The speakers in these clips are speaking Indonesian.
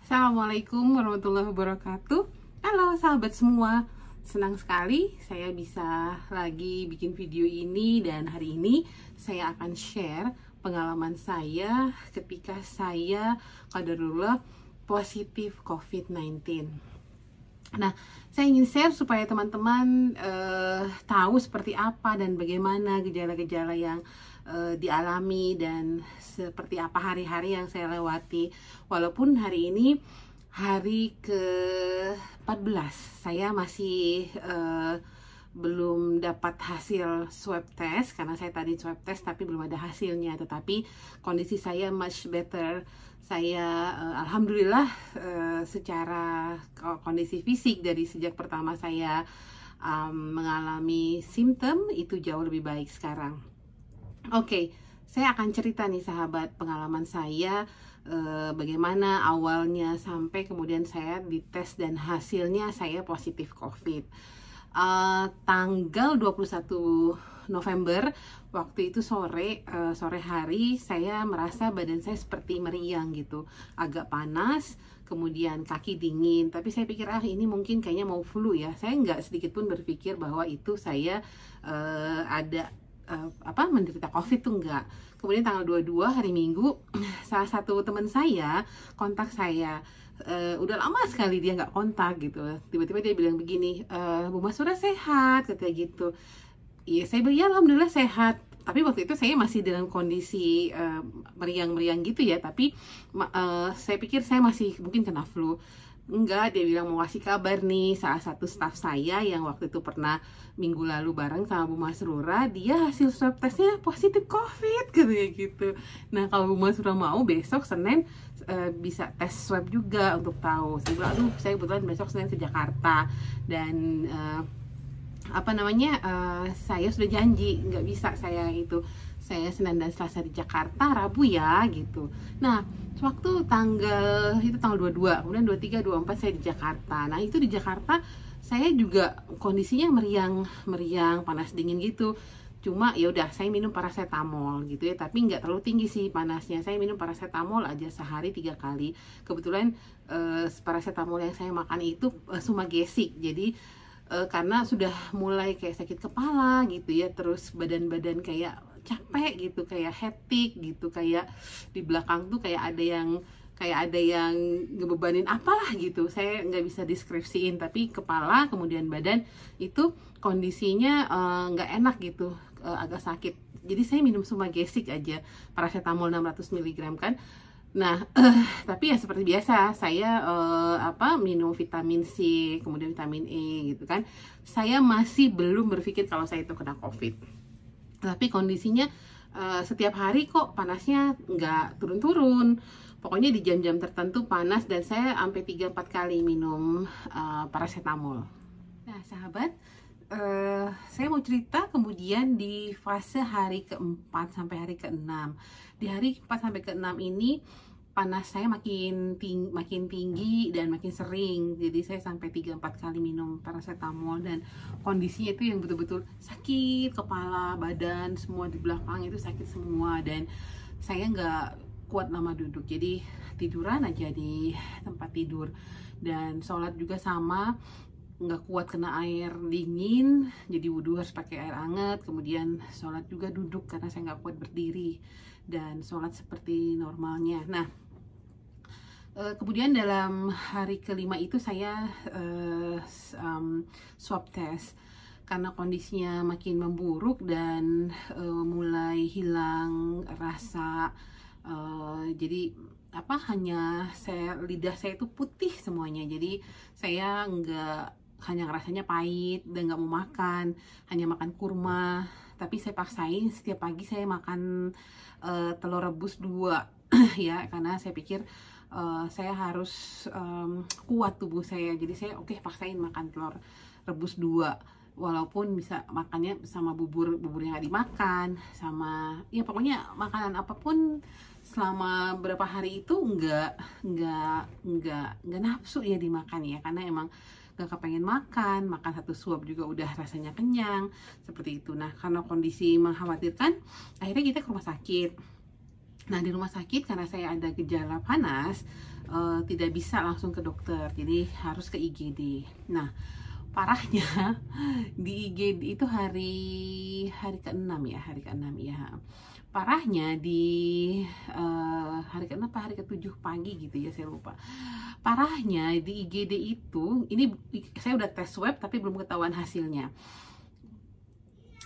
Assalamualaikum warahmatullahi wabarakatuh. Halo sahabat semua, senang sekali saya bisa lagi bikin video ini. Dan hari ini saya akan share pengalaman saya ketika saya qadarullah positif COVID-19. Nah, saya ingin share supaya teman-teman tahu seperti apa dan bagaimana gejala-gejala yang dialami dan seperti apa hari-hari yang saya lewati. Walaupun hari ini hari ke-14, saya masih belum dapat hasil swab test karena saya tadi swab test tapi belum ada hasilnya, tetapi kondisi saya much better. Saya alhamdulillah secara kondisi fisik dari sejak pertama saya mengalami simptom itu jauh lebih baik sekarang. Oke, saya akan cerita nih sahabat pengalaman saya bagaimana awalnya sampai kemudian saya dites dan hasilnya saya positif COVID. Tanggal 21 November waktu itu sore hari saya merasa badan saya seperti meriang gitu, agak panas, kemudian kaki dingin. Tapi saya pikir ini mungkin kayaknya mau flu ya. Saya nggak sedikit pun berpikir bahwa itu saya ada menderita COVID tuh enggak. Kemudian tanggal 22 hari Minggu salah satu teman saya kontak saya, udah lama sekali dia nggak kontak gitu. Tiba-tiba dia bilang begini, Bu Masura sehat katanya gitu. Iya, saya bilang ya alhamdulillah sehat. Tapi waktu itu saya masih dalam kondisi meriang-meriang gitu ya. Tapi saya pikir saya masih mungkin kena flu. Enggak, dia bilang mau kasih kabar nih, salah satu staff saya yang waktu itu pernah minggu lalu bareng sama Bu Masrura, dia hasil swab testnya positif COVID katanya gitu. Nah kalau Bu Masrura mau besok Senin bisa tes swab juga untuk tahu. Saya bilang aduh, saya kebetulan besok Senin ke Jakarta dan saya sudah janji nggak bisa saya Senin dan Selasa di Jakarta, Rabu ya gitu. Nah waktu tanggal 22, kemudian 23, 24 saya di Jakarta. Nah itu di Jakarta saya juga kondisinya meriang panas dingin gitu. Cuma ya udah saya minum paracetamol gitu ya, tapi nggak terlalu tinggi sih panasnya. Saya minum paracetamol aja sehari 3 kali. Kebetulan paracetamol yang saya makan itu Sumagesik. Jadi karena sudah mulai kayak sakit kepala gitu ya, terus badan-badan kayak capek gitu, kayak hectic gitu, kayak di belakang tuh kayak ada yang ngebebanin apalah gitu. Saya nggak bisa deskripsiin, tapi kepala kemudian badan itu kondisinya nggak enak gitu, agak sakit. Jadi saya minum Sumagesik aja, paracetamol 600 mg kan. Nah, tapi ya seperti biasa, saya minum vitamin C, kemudian vitamin E gitu kan. Saya masih belum berpikir kalau saya itu kena COVID. Tapi kondisinya setiap hari kok panasnya nggak turun-turun. Pokoknya di jam-jam tertentu panas dan saya sampai 3-4 kali minum paracetamol. Nah, sahabat, saya mau cerita kemudian di fase hari ke-4 sampai hari ke-6. Di hari 4 sampai ke-6 ini panas saya makin tinggi dan makin sering. Jadi saya sampai 3-4 kali minum paracetamol dan kondisinya itu yang betul-betul sakit, kepala, badan, semua di belakang itu sakit semua. Dan saya nggak kuat lama duduk, jadi tiduran aja di tempat tidur. Dan sholat juga sama, nggak kuat kena air dingin, jadi wudhu harus pakai air hangat. Kemudian sholat juga duduk karena saya nggak kuat berdiri, dan sholat seperti normalnya. Nah kemudian dalam hari kelima itu saya swab test karena kondisinya makin memburuk dan mulai hilang rasa. Jadi hanya lidah saya itu putih semuanya. Jadi saya hanya rasanya pahit dan nggak mau makan, hanya makan kurma. Tapi saya paksain setiap pagi saya makan telur rebus 2 ya, karena saya pikir saya harus kuat tubuh saya. Jadi saya paksain makan telur rebus 2, walaupun bisa makannya sama buburnya nggak dimakan, sama ya pokoknya makanan apapun selama berapa hari itu nggak nafsu ya dimakan ya, karena emang nggak kepengen makan satu suap juga udah rasanya kenyang seperti itu. Nah karena kondisi mengkhawatirkan, akhirnya kita ke rumah sakit. Nah di rumah sakit karena saya ada gejala panas, tidak bisa langsung ke dokter, jadi harus ke IGD. Nah, parahnya di IGD itu hari ke-6 ya, hari ke-6 ya. Parahnya di hari ke-6 apa hari ke-7 pagi gitu ya, saya lupa. Parahnya di IGD itu, ini saya udah tes swab tapi belum ketahuan hasilnya.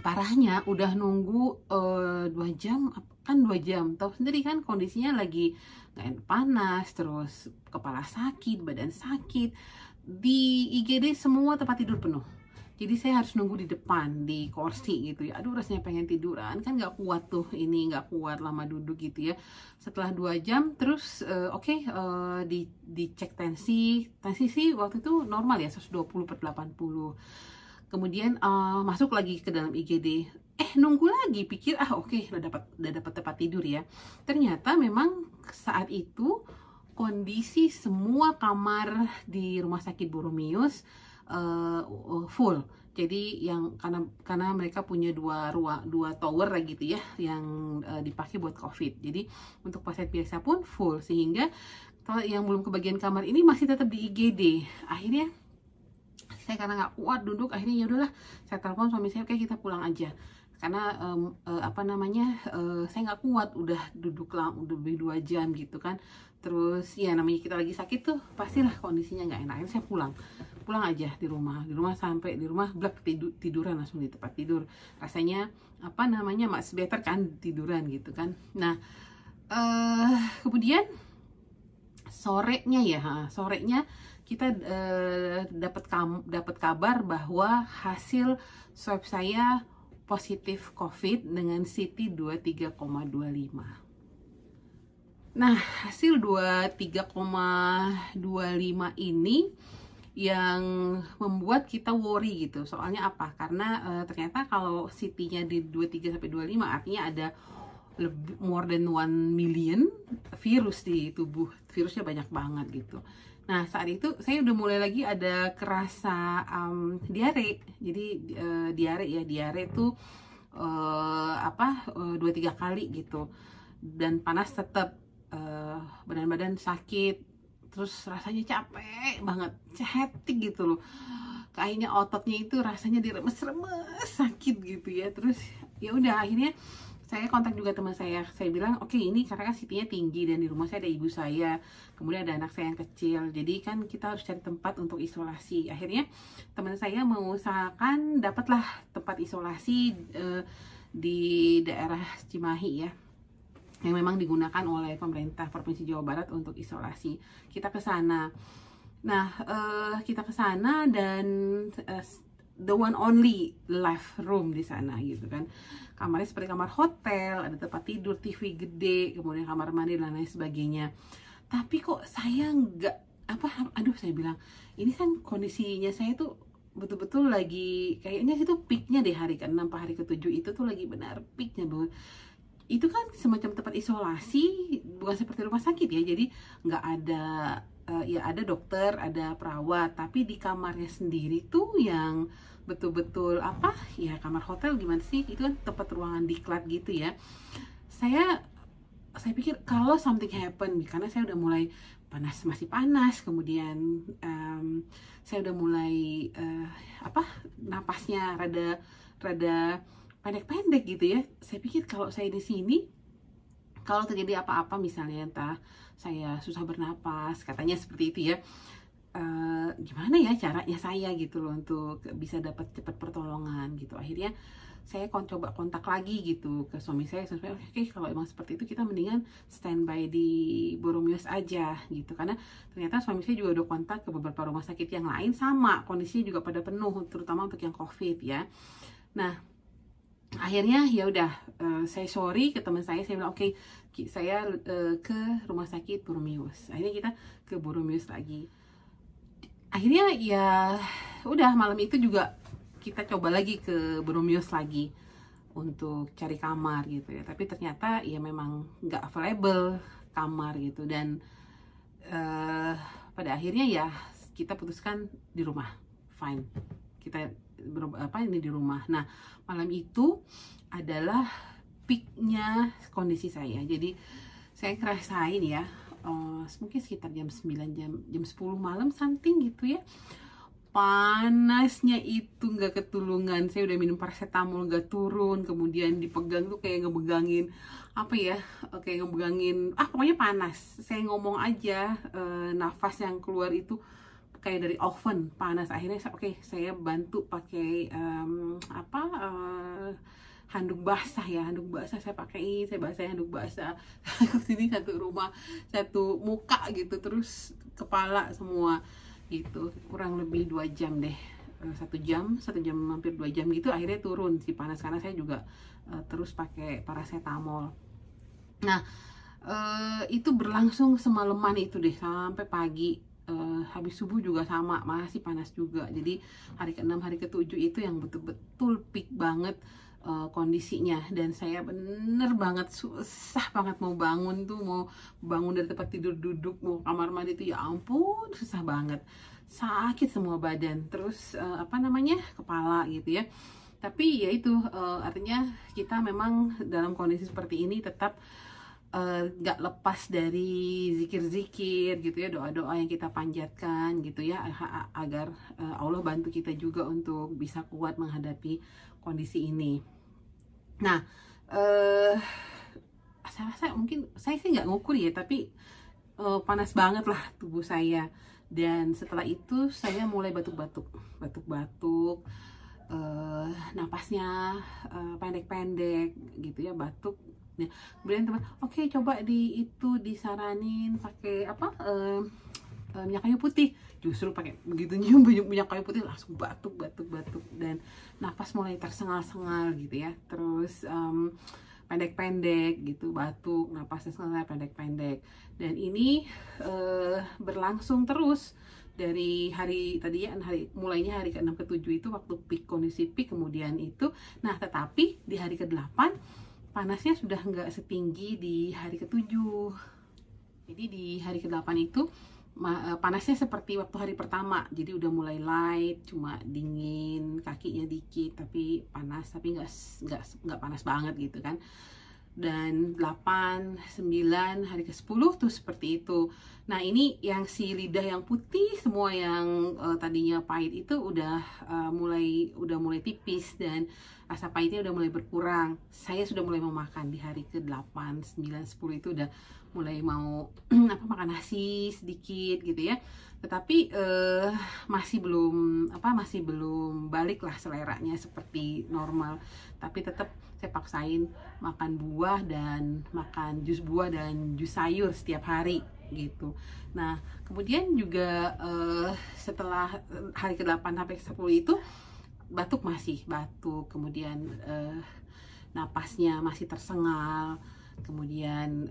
Parahnya udah nunggu 2 jam, kan 2 jam, tahu sendiri kan kondisinya lagi nggak enak, panas, terus kepala sakit, badan sakit. Di IGD semua tempat tidur penuh, jadi saya harus nunggu di depan di kursi gitu ya. Aduh, rasanya pengen tiduran, kan nggak kuat tuh, ini nggak kuat lama duduk gitu ya. Setelah 2 jam terus dicek tensi sih waktu itu normal ya, 120/80. Kemudian masuk lagi ke dalam IGD, nunggu lagi, pikir oke, udah dapat tempat tidur ya. Ternyata memang saat itu kondisi semua kamar di rumah sakit Boromius full. Jadi yang karena mereka punya dua tower gitu ya, yang dipakai buat COVID. Jadi untuk pasien biasa pun full, sehingga kalau yang belum kebagian kamar ini masih tetap di IGD. Akhirnya saya karena nggak kuat duduk, akhirnya ya udahlah, saya telepon suami saya, oke kita pulang aja, karena saya nggak kuat udah duduk udah lebih 2 jam gitu kan. Terus ya namanya kita lagi sakit tuh pastilah kondisinya nggak enak. Akhirnya saya pulang aja di rumah sampai di rumah blek, tiduran langsung di tempat tidur. Rasanya much better kan tiduran gitu kan. Nah kemudian sorenya kita dapat kabar bahwa hasil swab saya positif COVID dengan CT 23,25. Nah, hasil 23,25 ini yang membuat kita worry gitu. Soalnya apa? Karena ternyata kalau CT-nya di 23-25 artinya ada lebih more than 1 million virus di tubuh. Virusnya banyak banget gitu. Nah, saat itu saya udah mulai lagi ada kerasa diare. Jadi diare tuh 2-3 kali gitu. Dan panas tetap, badan sakit, terus rasanya capek banget, hektik gitu loh. Kayaknya ototnya itu rasanya diremes-remes, sakit gitu ya. Terus ya udah, akhirnya saya kontak juga teman saya bilang oke, ini karena kan CT-nya tinggi dan di rumah saya ada ibu saya, kemudian ada anak saya yang kecil, jadi kan kita harus cari tempat untuk isolasi. Akhirnya teman saya mengusahakan dapatlah tempat isolasi di daerah Cimahi ya, yang memang digunakan oleh pemerintah Provinsi Jawa Barat untuk isolasi. Kita ke sana. Nah, kita ke sana dan the one only live room di sana gitu kan. Kamarnya seperti kamar hotel, ada tempat tidur, TV gede, kemudian kamar mandi dan lain sebagainya. Tapi kok saya nggak saya bilang, ini kan kondisinya saya tuh betul-betul lagi kayaknya itu peaknya deh, hari ke-6 hari ke-7 itu tuh lagi benar peaknya banget. Itu kan semacam tempat isolasi, bukan seperti rumah sakit ya, jadi nggak ada ya ada dokter, ada perawat, tapi di kamarnya sendiri tuh yang betul-betul ya kamar hotel gimana sih, itu kan tempat ruangan diklat gitu ya. Saya pikir kalau something happen, karena saya udah mulai masih panas, kemudian saya udah mulai napasnya rada pendek-pendek gitu ya. Saya pikir kalau saya di sini, kalau terjadi apa-apa misalnya entah saya susah bernapas, katanya seperti itu ya, gimana ya caranya saya gitu loh untuk bisa dapat cepat pertolongan gitu. Akhirnya saya coba kontak lagi gitu ke suami saya, oke kalau emang seperti itu kita mendingan standby di Boromius aja gitu, karena ternyata suami saya juga udah kontak ke beberapa rumah sakit yang lain sama kondisinya juga pada penuh, terutama untuk yang COVID ya. Nah, akhirnya ya udah, saya sorry ke teman saya bilang oke, saya ke rumah sakit Boromius. Akhirnya kita ke Boromius lagi. Akhirnya ya udah, malam itu juga kita coba lagi ke Boromius lagi untuk cari kamar gitu ya. Tapi ternyata ya memang nggak available kamar gitu, dan pada akhirnya ya kita putuskan di rumah. Fine, kita ini di rumah. Nah, malam itu adalah peaknya kondisi saya. Jadi saya ngerasain ya, mungkin sekitar jam 9, jam 10 malam something gitu ya. Panasnya itu nggak ketulungan, saya udah minum paracetamol nggak turun, kemudian dipegang tuh kayak ngebegangin apa ya, kayak ngebegangin, pokoknya panas. Saya ngomong aja, nafas yang keluar itu kayak dari oven, panas. Akhirnya saya bantu pakai handuk basah ya, handuk basah saya pakai, saya basahin handuk basah. Sini satu rumah, satu muka gitu, terus kepala semua gitu, kurang lebih 2 jam deh, 1 jam hampir 2 jam gitu, akhirnya turun si panas karena saya juga terus pakai paracetamol. Nah, itu berlangsung semalaman itu deh sampai pagi. Habis subuh juga sama, masih panas juga. Jadi hari ke-6 hari ke-7 itu yang betul-betul peak banget kondisinya, dan saya bener banget susah banget mau bangun tuh, mau bangun dari tempat tidur, duduk mau kamar mandi tuh ya ampun susah banget, sakit semua badan, terus kepala gitu ya. Tapi ya itu artinya kita memang dalam kondisi seperti ini tetap gak lepas dari zikir-zikir gitu ya, doa-doa yang kita panjatkan gitu ya, agar Allah bantu kita juga untuk bisa kuat menghadapi kondisi ini. Nah, saya rasa mungkin saya sih nggak ngukur ya, tapi panas banget lah tubuh saya. Dan setelah itu saya mulai batuk-batuk, napasnya pendek-pendek gitu ya, batuk. Nah, kemudian teman, oke, coba disaranin pakai minyak kayu putih. Justru pakai begitu nyium minyak kayu putih langsung batuk, dan napas mulai tersengal-sengal gitu ya. Terus pendek-pendek gitu, batuk, napasnya sengal, pendek-pendek. Dan ini berlangsung terus dari hari tadi ya, mulainya hari ke-6 ke-7 itu waktu peak, kondisi peak, kemudian itu. Nah, tetapi di hari ke-8 panasnya sudah nggak setinggi di hari ke-7. Jadi di hari ke-8 itu panasnya seperti waktu hari pertama, jadi udah mulai light, cuma dingin, kakinya dikit tapi panas, tapi nggak panas banget gitu kan. Dan 8, 9, hari ke-10 tuh seperti itu. Nah, ini yang si lidah yang putih semua, yang tadinya pahit itu udah mulai tipis, dan rasa pahitnya udah mulai berkurang. Saya sudah mulai mau makan di hari ke-8, 9, 10 itu udah mulai mau makan nasi sedikit gitu ya. Tetapi masih belum balik lah seleranya seperti normal. Tapi tetap saya paksain makan buah dan makan jus buah dan jus sayur setiap hari gitu. Nah, kemudian juga setelah hari ke-8 sampai ke-10 itu batuk, kemudian napasnya masih tersengal, kemudian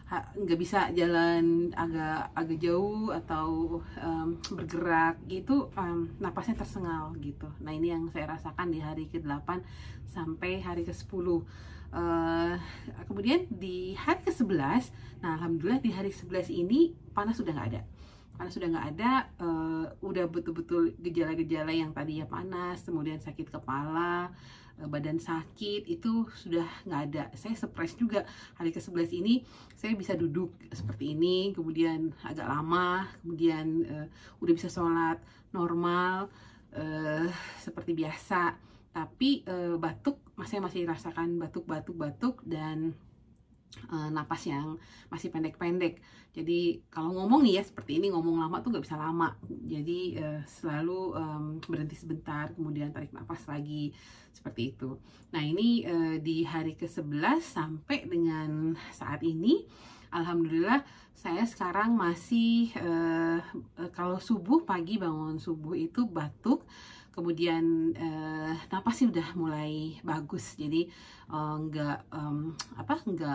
nggak bisa jalan agak jauh atau bergerak gitu, napasnya tersengal gitu. Nah, ini yang saya rasakan di hari ke-8 sampai hari ke-10. Kemudian di hari ke-11, nah alhamdulillah di hari 11 ini panas sudah nggak ada. Udah betul-betul gejala-gejala yang tadinya panas, kemudian sakit kepala, badan sakit, itu sudah nggak ada. Saya stres juga hari ke-11 ini, saya bisa duduk seperti ini, kemudian agak lama, kemudian udah bisa sholat normal seperti biasa. Tapi batuk masih rasakan batuk, dan napas yang masih pendek-pendek. Jadi kalau ngomong nih ya seperti ini, ngomong lama tuh nggak bisa lama. Jadi selalu berhenti sebentar, kemudian tarik napas lagi, seperti itu. Nah, ini di hari ke-11 sampai dengan saat ini, alhamdulillah saya sekarang masih kalau pagi bangun subuh itu batuk, kemudian napasnya udah mulai bagus, jadi nggak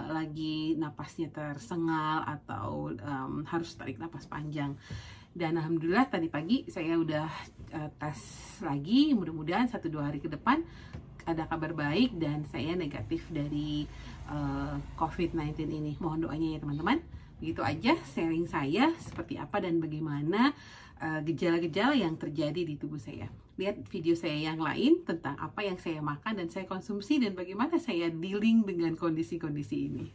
lagi napasnya tersengal atau harus tarik napas panjang. Dan alhamdulillah tadi pagi saya udah tes lagi, mudah-mudahan 1-2 hari ke depan ada kabar baik dan saya negatif dari COVID-19 ini. Mohon doanya ya teman-teman. Begitu aja sharing saya seperti apa dan bagaimana gejala-gejala yang terjadi di tubuh saya. Lihat video saya yang lain tentang apa yang saya makan dan saya konsumsi dan bagaimana saya dealing dengan kondisi-kondisi ini.